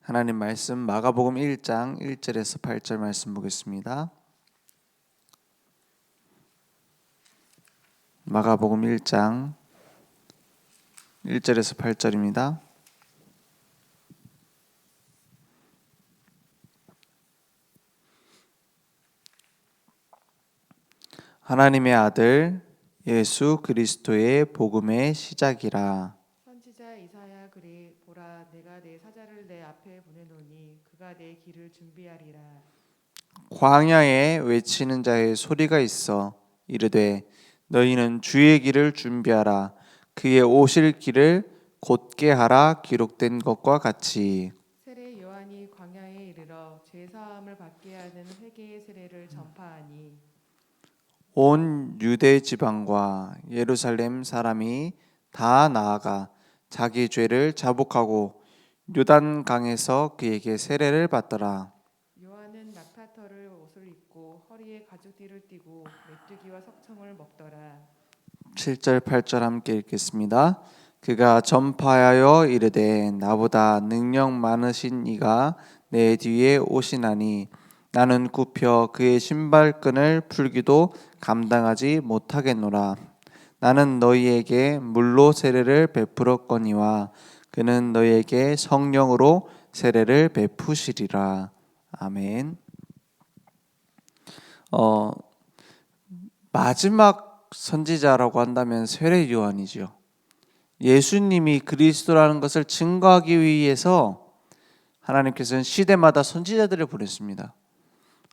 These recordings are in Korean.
하나님 말씀 마가복음 1장 1절에서 8절 말씀 보겠습니다. 마가복음 1장 1절에서 8절입니다. 하나님의 아들 예수 그리스도의 복음의 시작이라. 선지자 이사야 그리 보라 내가 내 사자를 내 앞에 보내노니 그가 내 길을 준비하리라. 광야에 외치는 자의 소리가 있어 이르되 너희는 주의 길을 준비하라 그의 오실 길을 곧게 하라 기록된 것과 같이. 세례 요한이 광야에 이르러 죄 사함을 받게 하는 회개의 세례를 전파하니 온 유대 지방과 예루살렘 사람이 다 나아가 자기 죄를 자복하고 요단 강에서 그에게 세례를 받더라. 요한은 낙타털을 옷을 입고 허리에 가죽띠를 띠고 메뚜기와 석청을 먹더라. 7절 8절 함께 읽겠습니다. 그가 전파하여 이르되 나보다 능력 많으신 이가 내 뒤에 오시나니 나는 굽혀 그의 신발끈을 풀기도 감당하지 못하겠노라. 나는 너희에게 물로 세례를 베풀었거니와 그는 너희에게 성령으로 세례를 베푸시리라. 아멘. 마지막 선지자라고 한다면 세례 요한이죠. 예수님이 그리스도라는 것을 증거하기 위해서 하나님께서는 시대마다 선지자들을 보냈습니다.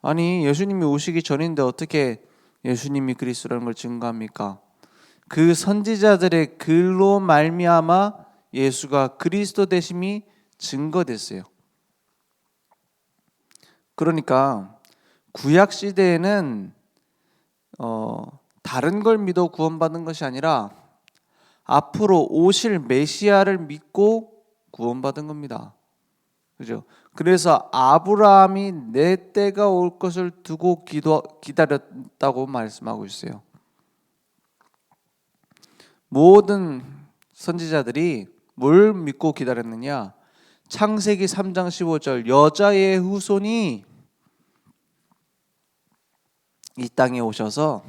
아니, 예수님이 오시기 전인데 어떻게 예수님이 그리스도라는 걸 증거합니까? 그 선지자들의 글로 말미암아 예수가 그리스도 되심이 증거됐어요. 그러니까 구약 시대에는 다른 걸 믿어 구원받은 것이 아니라 앞으로 오실 메시아를 믿고 구원받은 겁니다. 그죠? 그래서 아브라함이 내 때가 올 것을 두고 기다렸다고 말씀하고 있어요. 모든 선지자들이 뭘 믿고 기다렸느냐? 창세기 3장 15절 여자의 후손이 이 땅에 오셔서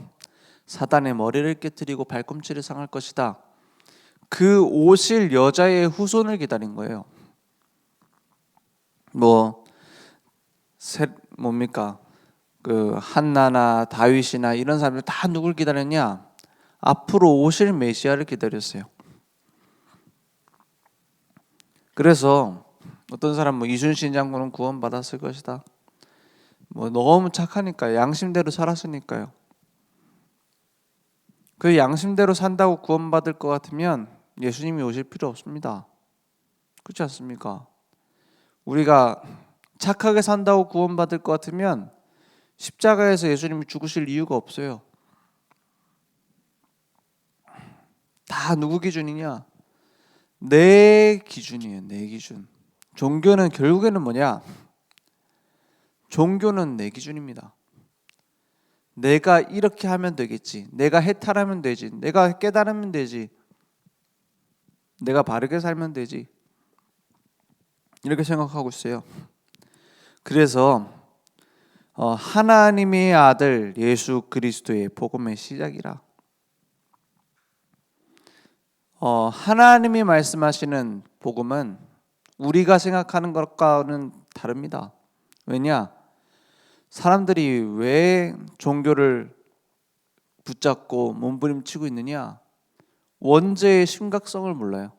사단의 머리를 깨뜨리고 발꿈치를 상할 것이다. 그 오실 여자의 후손을 기다린 거예요. 뭡니까? 그 한나나 다윗이나 이런 사람들 다 누굴 기다렸냐? 앞으로 오실 메시아를 기다렸어요. 그래서 어떤 사람 이순신 장군은 구원받았을 것이다. 너무 착하니까 양심대로 살았으니까요. 그 양심대로 산다고 구원받을 것 같으면 예수님이 오실 필요 없습니다. 그렇지 않습니까? 우리가 착하게 산다고 구원받을 것 같으면 십자가에서 예수님이 죽으실 이유가 없어요. 다 누구 기준이냐? 내 기준이에요. 내 기준. 종교는 결국에는 뭐냐? 종교는 내 기준입니다. 내가 이렇게 하면 되겠지. 내가 해탈하면 되지. 내가 깨달으면 되지. 내가 바르게 살면 되지. 이렇게 생각하고 있어요. 그래서 하나님의 아들 예수 그리스도의 복음의 시작이라. 하나님이 말씀하시는 복음은 우리가 생각하는 것과는 다릅니다. 왜냐? 사람들이 왜 종교를 붙잡고 몸부림치고 있느냐? 원죄의 심각성을 몰라요.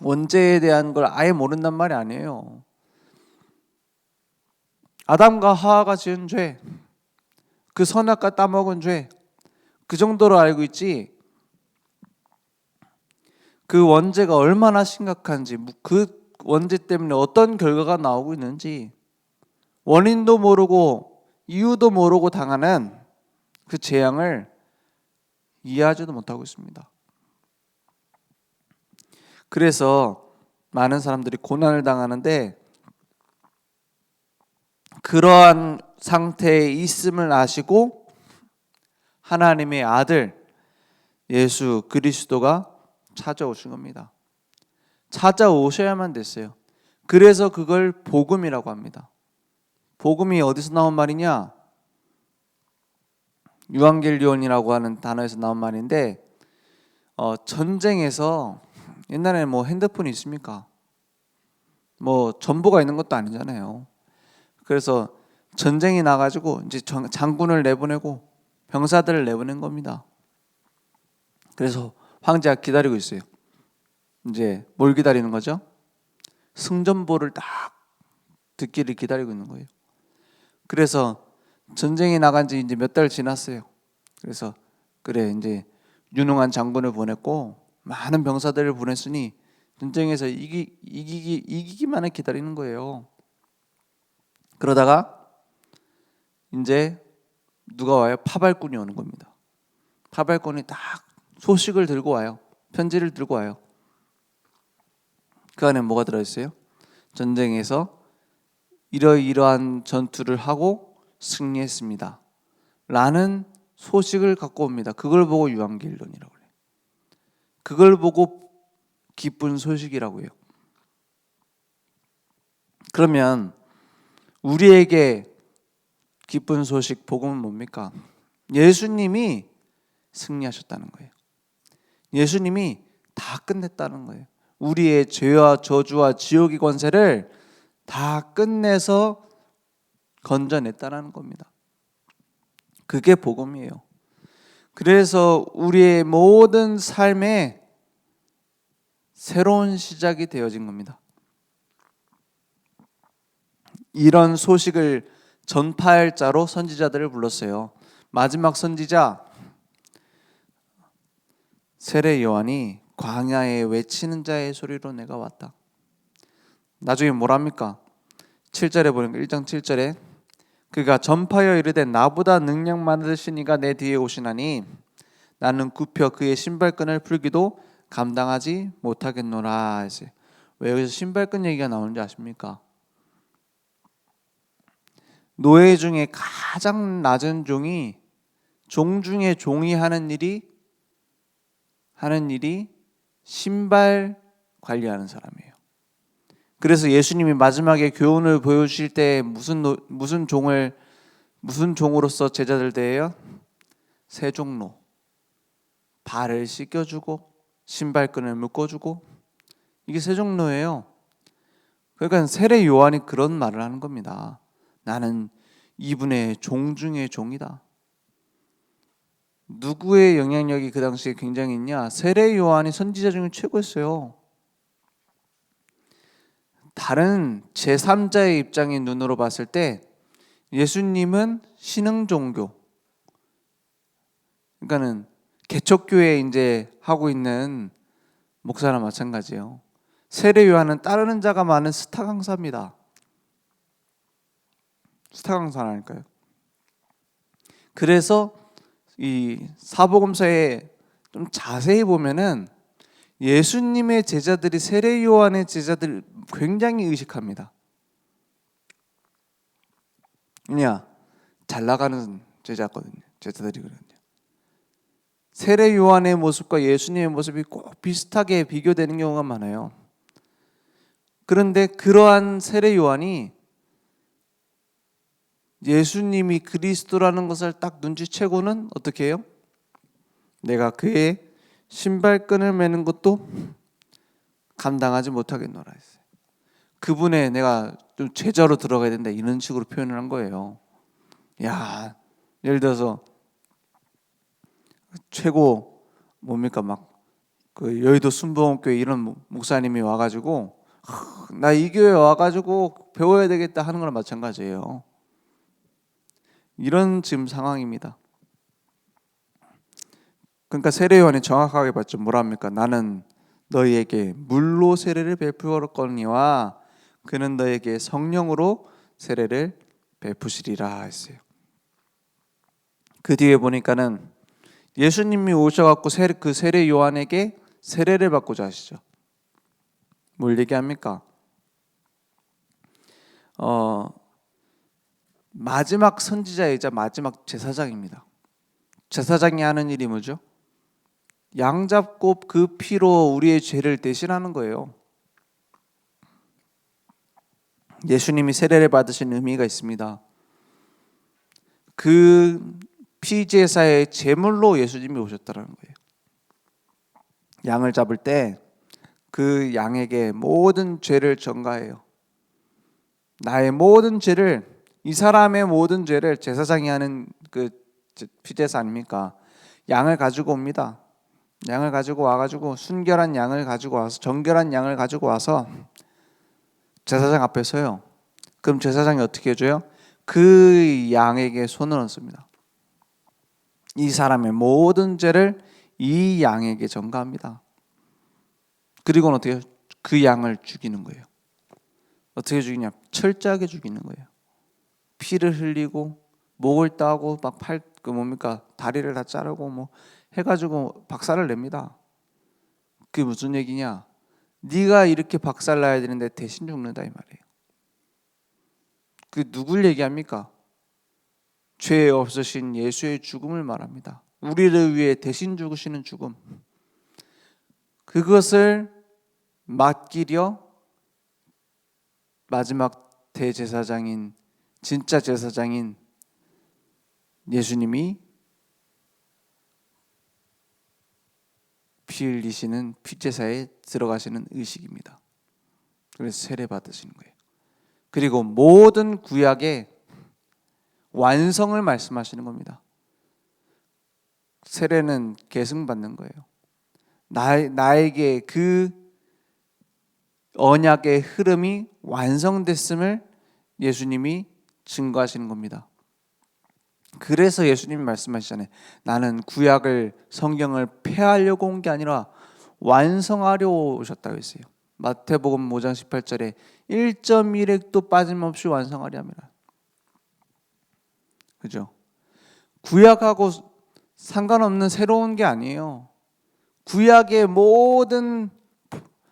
원죄에 대한 걸 아예 모른단 말이 아니에요. 아담과 하와가 지은 죄, 그 선악과 따먹은 죄, 그 정도로 알고 있지 그 원죄가 얼마나 심각한지, 그 원죄 때문에 어떤 결과가 나오고 있는지 원인도 모르고 이유도 모르고 당하는 그 재앙을 이해하지도 못하고 있습니다. 그래서 많은 사람들이 고난을 당하는데 그러한 상태에 있음을 아시고 하나님의 아들 예수 그리스도가 찾아오신 겁니다. 찾아오셔야만 됐어요. 그래서 그걸 복음이라고 합니다. 복음이 어디서 나온 말이냐? 유한겔리온이라고 하는 단어에서 나온 말인데 전쟁에서 옛날에는 뭐 핸드폰이 있습니까? 뭐 전보가 있는 것도 아니잖아요. 그래서 전쟁이 나가지고 이제 장군을 내보내고 병사들을 내보낸 겁니다. 그래서 황제가 기다리고 있어요. 이제 뭘 기다리는 거죠? 승전보를 딱 듣기를 기다리고 있는 거예요. 그래서 전쟁이 나간 지 이제 몇 달 지났어요. 그래서 그래 이제 유능한 장군을 보냈고 많은 병사들을 보냈으니 전쟁에서 이기기만을 기다리는 거예요. 그러다가 이제 누가 와요? 파발꾼이 오는 겁니다. 파발꾼이 딱 소식을 들고 와요. 편지를 들고 와요. 그 안에 뭐가 들어있어요? 전쟁에서 이러이러한 전투를 하고 승리했습니다 라는 소식을 갖고 옵니다. 그걸 보고 유한겔론이라고 해요. 그걸 보고 기쁜 소식이라고 해요. 그러면 우리에게 기쁜 소식, 복음은 뭡니까? 예수님이 승리하셨다는 거예요. 예수님이 다 끝냈다는 거예요. 우리의 죄와 저주와 지옥의 권세를 다 끝내서 건져냈다는 겁니다. 그게 복음이에요. 그래서 우리의 모든 삶에 새로운 시작이 되어진 겁니다. 이런 소식을 전파할 자로 선지자들을 불렀어요. 마지막 선지자 세례 요한이 광야에 외치는 자의 소리로 내가 왔다. 나중에 뭐랍니까? 7절에 보니까 1장 7절에 그가 전파하여 이르되 나보다 능력 많으신 이가 내 뒤에 오시나니 나는 굽혀 그의 신발끈을 풀기도 감당하지 못하겠노라 했어요. 왜 여기서 신발끈 얘기가 나오는지 아십니까? 노예 중에 가장 낮은 종이 종 중에 종이 하는 일이 신발 관리하는 사람이에요. 그래서 예수님이 마지막에 교훈을 보여주실 때 무슨 종으로서 제자들 대해요? 세종로. 발을 씻겨주고 신발끈을 묶어주고 이게 세종로예요. 그러니까 세례 요한이 그런 말을 하는 겁니다. 나는 이분의 종 중의 종이다. 누구의 영향력이 그 당시에 굉장히 있냐? 세례 요한이 선지자 중에 최고였어요. 다른 제3자의 입장의 눈으로 봤을 때 예수님은 신흥 종교, 그러니까는 개척교회 이제 하고 있는 목사나 마찬가지예요. 세례 요한은 따르는 자가 많은 스타 강사입니다. 스타 강사라니까요. 그래서 이 사복음서에 좀 자세히 보면은 예수님의 제자들이 세례 요한의 제자들 굉장히 의식합니다. 그냥 잘 나가는 제자들이거든요. 세례 요한의 모습과 예수님의 모습이 꼭 비슷하게 비교되는 경우가 많아요. 그런데 그러한 세례 요한이 예수님이 그리스도라는 것을 딱 눈치채고는 어떻게 해요? 내가 그의 신발끈을 매는 것도 감당하지 못하겠노라 했어요. 그분의 내가 좀 제자로 들어가야 된다 이런 식으로 표현을 한 거예요. 야, 예를 들어서 최고 뭡니까 막 그 여의도 순복음교회 이런 목사님이 와가지고 나 이 교회 와가지고 배워야 되겠다 하는 거랑 마찬가지예요. 이런 지금 상황입니다. 그러니까 세례 요한이 정확하게 봤죠. 뭐랍니까? 나는 너희에게 물로 세례를 베풀었거니와 그는 너희에게 성령으로 세례를 베푸시리라 했어요. 그 뒤에 보니까는 예수님이 오셔갖고 그 세례 요한에게 세례를 받고자 하시죠. 뭘 얘기합니까? 마지막 선지자이자 마지막 제사장입니다. 제사장이 하는 일이 뭐죠? 양 잡고 그 피로 우리의 죄를 대신하는 거예요. 예수님이 세례를 받으신 의미가 있습니다. 그 피제사의 제물로 예수님이 오셨다는 거예요. 양을 잡을 때 그 양에게 모든 죄를 전가해요. 나의 모든 죄를, 이 사람의 모든 죄를 제사장이 하는 그 피제사 아닙니까? 양을 가지고 옵니다. 양을 가지고 와가지고 순결한 양을 가지고 와서, 정결한 양을 가지고 와서 제사장 앞에 서요. 그럼 제사장이 어떻게 해줘요? 그 양에게 손을 얹습니다. 이 사람의 모든 죄를 이 양에게 전가합니다. 그리고는 어떻게 해요? 그 양을 죽이는 거예요. 어떻게 죽이냐? 철저하게 죽이는 거예요. 피를 흘리고 목을 따고 막 다리를 다 자르고 뭐 해가지고 박살을 냅니다. 그게 무슨 얘기냐? 네가 이렇게 박살나야 되는데 대신 죽는다 이 말이에요. 그 누굴 얘기합니까? 죄 없으신 예수의 죽음을 말합니다. 우리를 위해 대신 죽으시는 죽음. 그것을 맡기려 마지막 대제사장인, 진짜 제사장인 예수님이 피 흘리시는 피제사에 들어가시는 의식입니다. 그래서 세례 받으시는 거예요. 그리고 모든 구약의 완성을 말씀하시는 겁니다. 세례는 계승받는 거예요. 나에게 그 언약의 흐름이 완성됐음을 예수님이 증거하시는 겁니다. 그래서 예수님이 말씀하시잖아요. 나는 구약을, 성경을 폐하려고 온 게 아니라 완성하려 오셨다고 했어요. 마태복음 5장 18절에 1.1획도 빠짐없이 완성하려 함이라. 그죠? 구약하고 상관없는 새로운 게 아니에요. 구약의 모든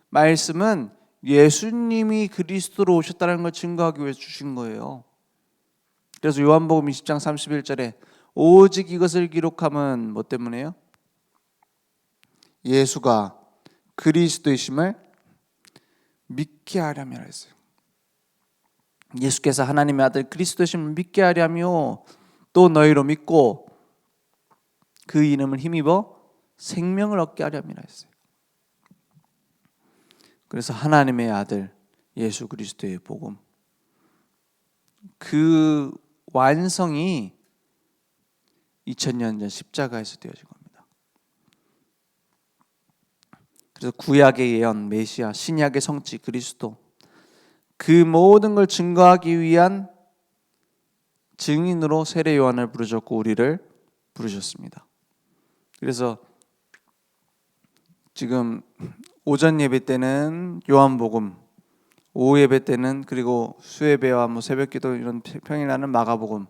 말씀은 예수님이 그리스도로 오셨다는 걸 증거하기 위해 주신 거예요. 그래서 요한복음 20장 31절에 오직 이것을 기록함은 뭐 때문에요? 예수가 그리스도이심을 믿게 하려면 했어요. 예수께서 하나님의 아들 그리스도이심을 믿게 하려며 또 너희로 믿고 그 이름을 힘입어 생명을 얻게 하려니라 했어요. 그래서 하나님의 아들 예수 그리스도의 복음, 그 완성이 2000년 전 십자가에서 되어진 겁니다. 그래서 구약의 예언 메시아, 신약의 성취 그리스도, 그 모든 걸 증거하기 위한 증인으로 세례 요한을 부르셨고 우리를 부르셨습니다. 그래서 지금 오전 예배 때는 요한복음, 오후 예배 때는 그리고 수예배와 뭐 새벽기도 이런 평일날은 마가복음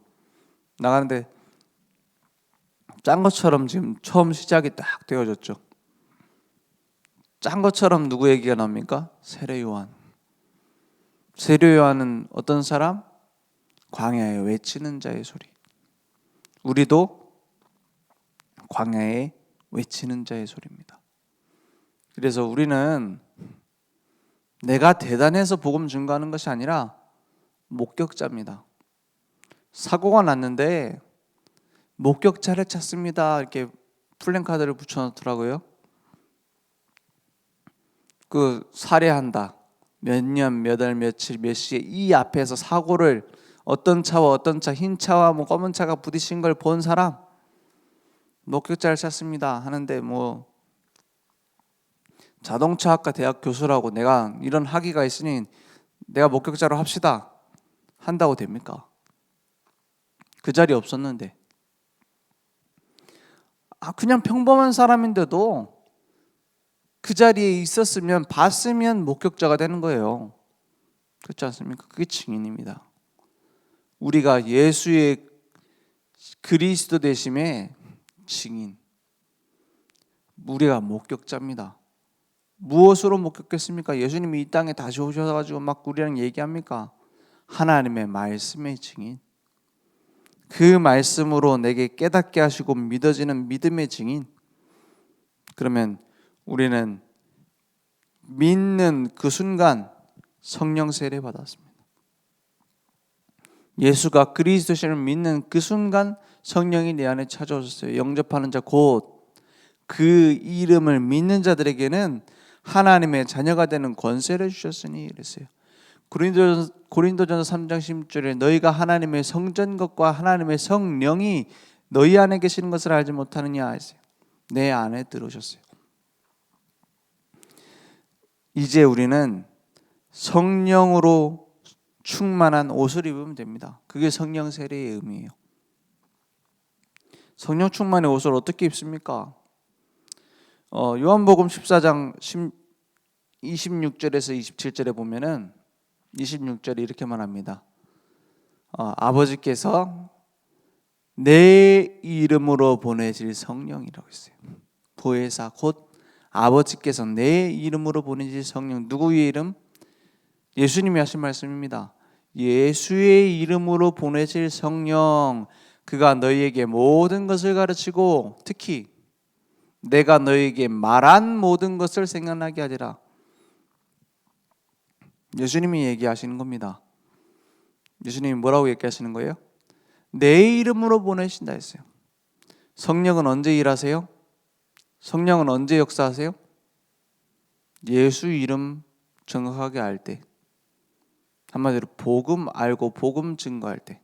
나가는데 짠 것처럼 지금 처음 시작이 딱 되어졌죠. 짠 것처럼 누구 얘기가 나옵니까? 세례 요한. 세례 요한은 어떤 사람? 광야에 외치는 자의 소리. 우리도 광야에 외치는 자의 소리입니다. 그래서 우리는 내가 대단해서 복음 증거하는 것이 아니라 목격자입니다. 사고가 났는데 목격자를 찾습니다. 이렇게 플랜카드를 붙여놓더라고요. 그 살해한다. 몇 년, 몇 월, 며칠, 몇 시에 이 앞에서 사고를 어떤 차와 어떤 차, 흰 차와 뭐 검은 차가 부딪힌 걸 본 사람 목격자를 찾습니다. 하는데 뭐 자동차학과 대학 교수라고 내가 이런 학위가 있으니 내가 목격자로 합시다. 한다고 됩니까? 그 자리에 없었는데. 그냥 평범한 사람인데도 그 자리에 있었으면 봤으면 목격자가 되는 거예요. 그렇지 않습니까? 그게 증인입니다. 우리가 예수의 그리스도 되심의 증인. 우리가 목격자입니다. 무엇으로 목격했습니까? 예수님이 이 땅에 다시 오셔가지고 막 우리랑 얘기합니까? 하나님의 말씀의 증인. 그 말씀으로 내게 깨닫게 하시고 믿어지는 믿음의 증인. 그러면 우리는 믿는 그 순간 성령 세례 받았습니다. 예수가 그리스도심을 믿는 그 순간 성령이 내 안에 찾아오셨어요. 영접하는 자 곧 그 이름을 믿는 자들에게는 하나님의 자녀가 되는 권세를 주셨으니 이랬어요. 고린도전서 3장 16절에 너희가 하나님의 성전 것과 하나님의 성령이 너희 안에 계시는 것을 알지 못하느냐 했어요. 내 안에 들어오셨어요. 이제 우리는 성령으로 충만한 옷을 입으면 됩니다. 그게 성령 세례의 의미예요. 성령 충만의 옷을 어떻게 입습니까? 요한복음 14장 26절에서 27절에 보면은 26절에 이렇게 말합니다. 아버지께서 내 이름으로 보내실 성령이라고 했어요. 보혜사 곧 아버지께서 내 이름으로 보내실 성령. 누구의 이름? 예수님이 하신 말씀입니다. 예수의 이름으로 보내실 성령, 그가 너희에게 모든 것을 가르치고 특히 내가 너희에게 말한 모든 것을 생각나게 하리라. 예수님이 얘기하시는 겁니다. 예수님이 뭐라고 얘기하시는 거예요? 내 이름으로 보내신다 했어요. 성령은 언제 일하세요? 성령은 언제 역사하세요? 예수 이름 정확하게 알 때, 한마디로 복음 알고 복음 증거할 때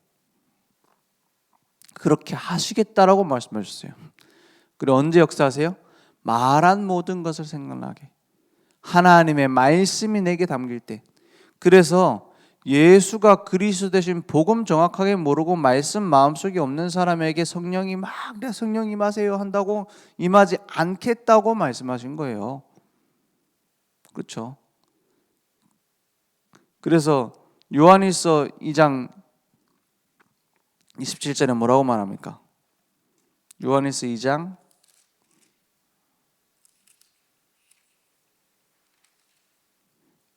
그렇게 하시겠다라고 말씀하셨어요. 그리고 언제 역사하세요? 말한 모든 것을 생각나게, 하나님의 말씀이 내게 담길 때. 그래서 예수가 그리스도 되신 복음 정확하게 모르고 말씀 마음속에 없는 사람에게 성령이 막 내 성령 임하세요 한다고 임하지 않겠다고 말씀하신 거예요. 그렇죠? 그래서 요한일서 2장 27절에 뭐라고 말합니까? 요한일서 2장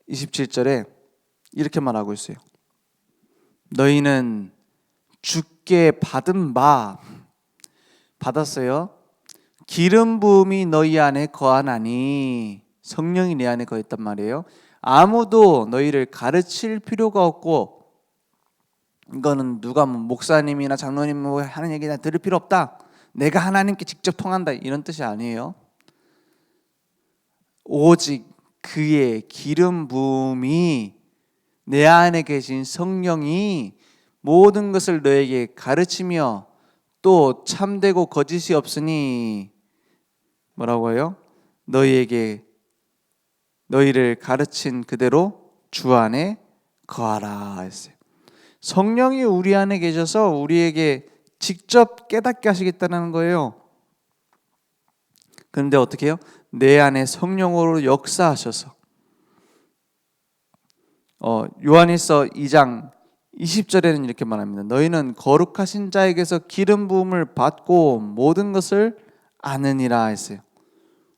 27절에 이렇게 말하고 있어요. 너희는 주께 받은 바, 받았어요. 기름 부음이 너희 안에 거하나니, 성령이 내 안에 거했단 말이에요. 아무도 너희를 가르칠 필요가 없고, 이거는 누가 목사님이나 장로님 하는 얘기나 들을 필요 없다, 내가 하나님께 직접 통한다, 이런 뜻이 아니에요. 오직 그의 기름 부음이, 내 안에 계신 성령이 모든 것을 너에게 가르치며 또 참되고 거짓이 없으니 뭐라고 해요? 너희를 가르친 그대로 주 안에 거하라 했어요. 성령이 우리 안에 계셔서 우리에게 직접 깨닫게 하시겠다는 거예요. 그런데 어떻게 해요? 내 안에 성령으로 역사하셔서 요한일서 2장 20절에는 이렇게 말합니다. 너희는 거룩하신 자에게서 기름 부음을 받고 모든 것을 아느니라 했어요.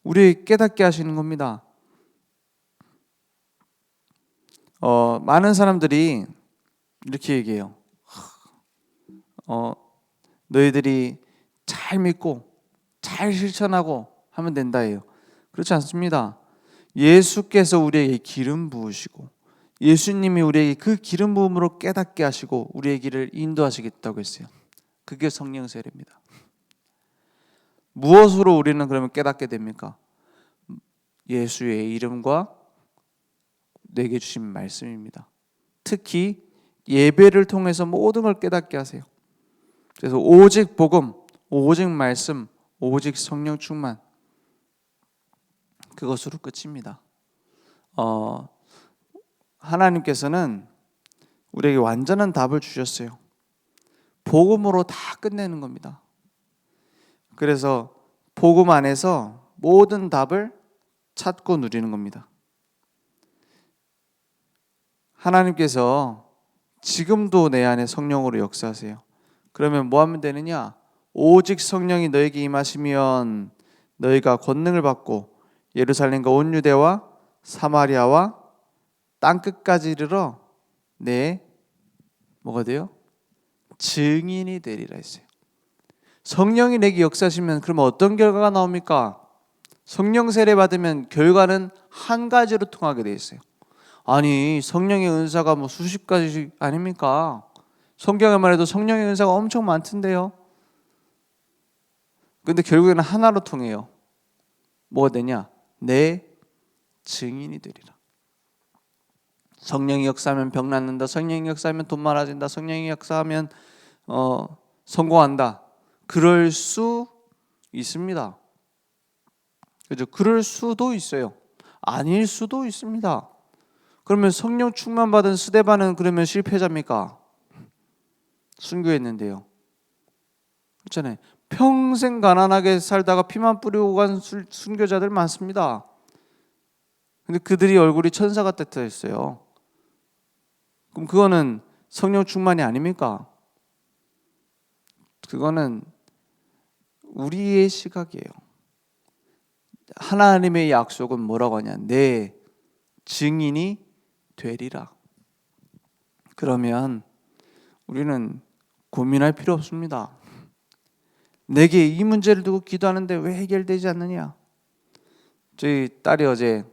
우리 깨닫게 하시는 겁니다. 많은 사람들이 이렇게 얘기해요. 너희들이 잘 믿고 잘 실천하고 하면 된다 해요. 그렇지 않습니다. 예수께서 우리에게 기름 부으시고 예수님이 우리에게 그 기름 부음으로 깨닫게 하시고 우리의 길을 인도하시겠다고 했어요. 그게 성령 세례입니다. 무엇으로 우리는 그러면 깨닫게 됩니까? 예수의 이름과 내게 주신 말씀입니다. 특히 예배를 통해서 모든 걸 깨닫게 하세요. 그래서 오직 복음, 오직 말씀, 오직 성령 충만, 그것으로 끝입니다. 하나님께서는 우리에게 완전한 답을 주셨어요. 복음으로 다 끝내는 겁니다. 그래서 복음 안에서 모든 답을 찾고 누리는 겁니다. 하나님께서 지금도 내 안에 성령으로 역사하세요. 그러면 뭐 하면 되느냐? 오직 성령이 너에게 임하시면 너희가 권능을 받고 예루살렘과 온 유대와 사마리아와 땅끝까지 이르러 내 뭐가 돼요? 증인이 되리라 했어요. 성령이 내게 역사하시면 그러면 어떤 결과가 나옵니까? 성령 세례 받으면 결과는 한 가지로 통하게 돼 있어요. 아니 성령의 은사가 뭐 수십 가지 아닙니까? 성경에만 해도 성령의 은사가 엄청 많던데요. 근데 결국에는 하나로 통해요. 뭐가 되냐? 내 증인이 되리라. 성령이 역사하면 병 낫는다. 성령이 역사하면 돈 많아진다. 성령이 역사하면 성공한다. 그럴 수 있습니다. 그죠? 그럴 수도 있어요. 아닐 수도 있습니다. 그러면 성령 충만 받은 스데반은 그러면 실패자입니까? 순교했는데요. 그렇잖아요. 평생 가난하게 살다가 피만 뿌리고 간 순교자들 많습니다. 근데 그들이 얼굴이 천사 같았다 했어요. 그럼 그거는 성령 충만이 아닙니까? 그거는 우리의 시각이에요. 하나님의 약속은 뭐라고 하냐? 내 증인이 되리라. 그러면 우리는 고민할 필요 없습니다. 내게 이 문제를 두고 기도하는데 왜 해결되지 않느냐? 저희 딸이 어제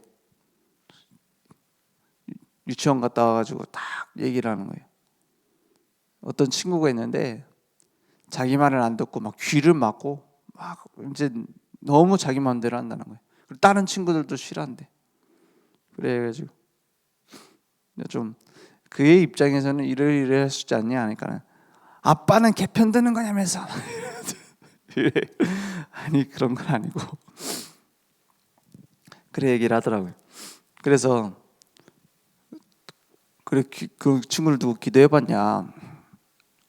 유치원 갔다 와가지고 딱 얘기를 하는 거예요. 어떤 친구가 있는데 자기 말을 안 듣고 막 귀를 막고 막 이제 너무 자기 마음대로 한다는 거예요. 그리고 다른 친구들도 싫어한대. 그래가지고 좀 그의 입장에서는 이래 할 수 있지 않냐 하니까 아빠는 개편 드는 거냐면서. 아니 그런 건 아니고 그래 얘기를 하더라고요. 그래서 그래 그 친구를 두고 기도해봤냐?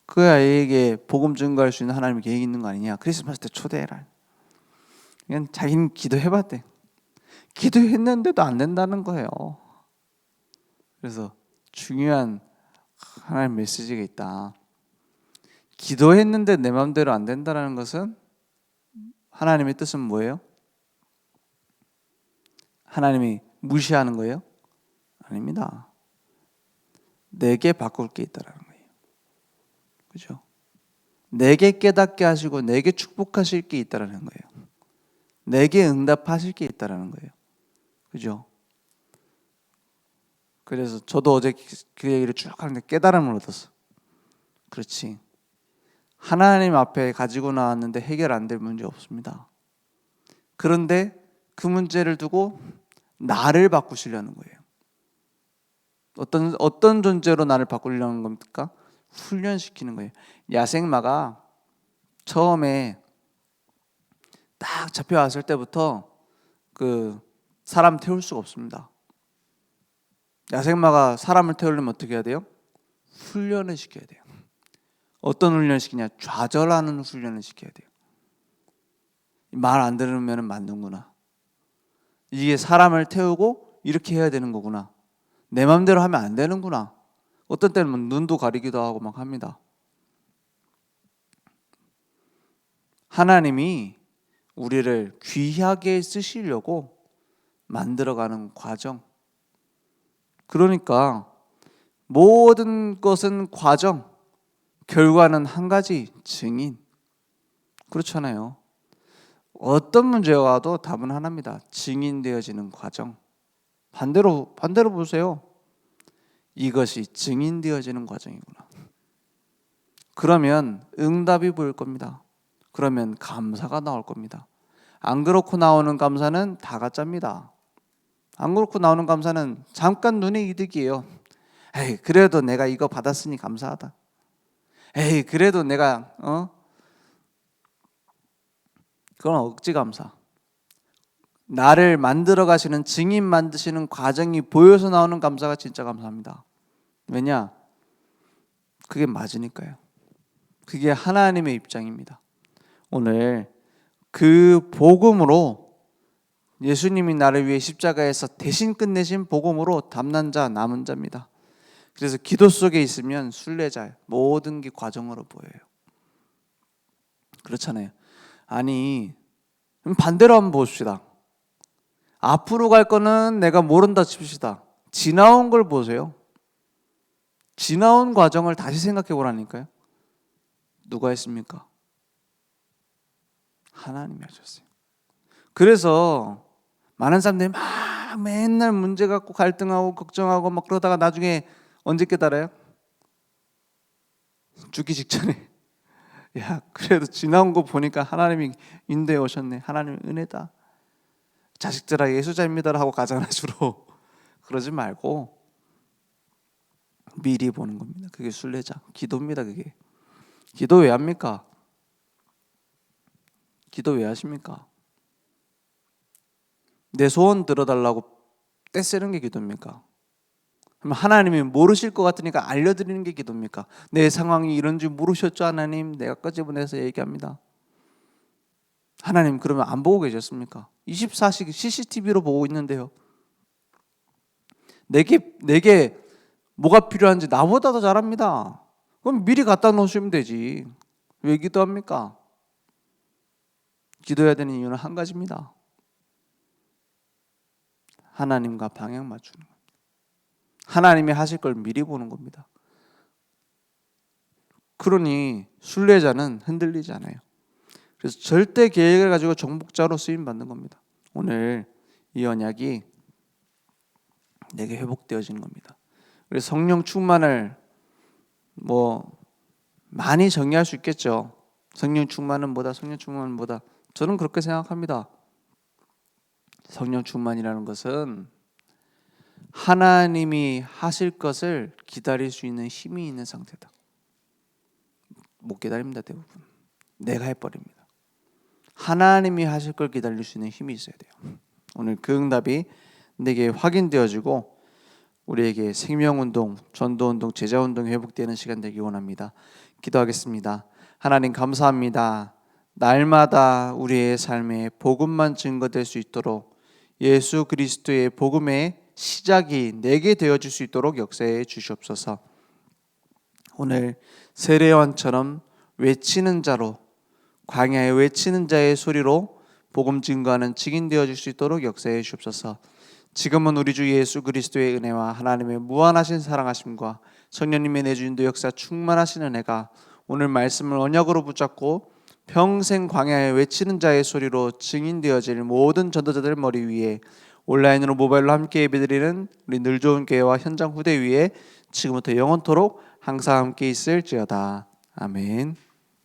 그 아이에게 복음 증거할 수 있는 하나님의 계획이 있는 거 아니냐? 크리스마스 때 초대해라. 그냥 자기는 기도해봤대. 기도했는데도 안 된다는 거예요. 그래서 중요한 하나님 메시지가 있다. 기도했는데 내 마음대로 안 된다는 것은 하나님의 뜻은 뭐예요? 하나님이 무시하는 거예요? 아닙니다. 내게 바꿀 게 있다라는 거예요. 그죠? 내게 깨닫게 하시고 내게 축복하실 게 있다라는 거예요. 내게 응답하실 게 있다라는 거예요. 그죠? 그래서 저도 어제 그 얘기를 쭉 하는데 깨달음을 얻었어. 그렇지. 하나님 앞에 가지고 나왔는데 해결 안 될 문제 없습니다. 그런데 그 문제를 두고 나를 바꾸시려는 거예요. 어떤 존재로 나를 바꾸려는 겁니까? 훈련시키는 거예요. 야생마가 처음에 딱 잡혀왔을 때부터 그 사람 태울 수가 없습니다. 야생마가 사람을 태우려면 어떻게 해야 돼요? 훈련을 시켜야 돼요. 어떤 훈련을 시키냐? 좌절하는 훈련을 시켜야 돼요. 말 안 들으면 맞는구나. 이게 사람을 태우고 이렇게 해야 되는 거구나. 내 마음대로 하면 안 되는구나. 어떤 때는 눈도 가리기도 하고 막 합니다. 하나님이 우리를 귀하게 쓰시려고 만들어가는 과정. 그러니까 모든 것은 과정, 결과는 한 가지, 증인. 그렇잖아요. 어떤 문제가 와도 답은 하나입니다. 증인되어지는 과정. 반대로 보세요. 이것이 증인되어지는 과정이구나. 그러면 응답이 보일 겁니다. 그러면 감사가 나올 겁니다. 안 그렇고 나오는 감사는 다 가짜입니다. 안 그렇고 나오는 감사는 잠깐 눈의 이득이에요. 에이, 그래도 내가 이거 받았으니 감사하다. 에이, 그래도 내가 그건 억지 감사. 나를 만들어 가시는 증인 만드시는 과정이 보여서 나오는 감사가 진짜 감사합니다. 왜냐? 그게 맞으니까요. 그게 하나님의 입장입니다. 오늘 그 복음으로 예수님이 나를 위해 십자가에서 대신 끝내신 복음으로 담난 자, 남은 자입니다. 그래서 기도 속에 있으면 순례자예요. 모든 게 과정으로 보여요. 그렇잖아요. 아니, 반대로 한번 봅시다. 앞으로 갈 거는 내가 모른다 칩시다. 지나온 걸 보세요. 지나온 과정을 다시 생각해 보라니까요. 누가 했습니까? 하나님이 하셨어요. 그래서 많은 사람들이 막 맨날 문제 갖고 갈등하고 걱정하고 막 그러다가 나중에 언제 깨달아요? 죽기 직전에 야 그래도 지나온 거 보니까 하나님이 인도해 오셨네. 하나님의 은혜다. 자식들아 예수자입니다 하고 가잖아 주로. 그러지 말고 미리 보는 겁니다. 그게 순례자 기도입니다. 그게 기도 왜 합니까? 기도 왜 하십니까? 내 소원 들어달라고 떼쓰는 게 기도입니까? 그럼 하나님이 모르실 것 같으니까 알려드리는 게 기도입니까? 내 상황이 이런 줄 모르셨죠 하나님? 내가 끄집어내서 얘기합니다. 하나님 그러면 안 보고 계셨습니까? 24시간 CCTV로 보고 있는데요. 내게 뭐가 필요한지 나보다 더 잘 압니다. 그럼 미리 갖다 놓으시면 되지. 왜 기도합니까? 기도해야 되는 이유는 한 가지입니다. 하나님과 방향 맞추는 겁니다. 하나님이 하실 걸 미리 보는 겁니다. 그러니 순례자는 흔들리지 않아요. 그래서 절대 계획을 가지고 정복자로 쓰임 받는 겁니다. 오늘 이 언약이 내게 회복되어지는 겁니다. 그래서 성령 충만을 많이 정의할 수 있겠죠. 성령 충만은 뭐다? 성령 충만은 뭐다? 저는 그렇게 생각합니다. 성령 충만이라는 것은 하나님이 하실 것을 기다릴 수 있는 힘이 있는 상태다. 못 기다립니다. 대부분 내가 해버립니다. 하나님이 하실 걸 기다릴 수 있는 힘이 있어야 돼요. 오늘 그 응답이 내게 확인되어지고 우리에게 생명운동, 전도운동, 제자운동이 회복되는 시간 되기 원합니다. 기도하겠습니다. 하나님 감사합니다. 날마다 우리의 삶에 복음만 증거될 수 있도록 예수 그리스도의 복음의 시작이 내게 되어질 수 있도록 역사해 주시옵소서. 오늘 세례요한처럼 외치는 자로 광야에 외치는 자의 소리로 복음 증거하는 증인 되어질 수 있도록 역사해 주옵소서. 지금은 우리 주 예수 그리스도의 은혜와 하나님의 무한하신 사랑하심과 성령님의 내주인도 역사 충만하신 은혜가 오늘 말씀을 언약으로 붙잡고 평생 광야에 외치는 자의 소리로 증인되어질 모든 전도자들 머리 위에 온라인으로 모바일로 함께 예배드리는 우리 늘 좋은 교회와 현장 후대 위에 지금부터 영원토록 항상 함께 있을지어다. 아멘.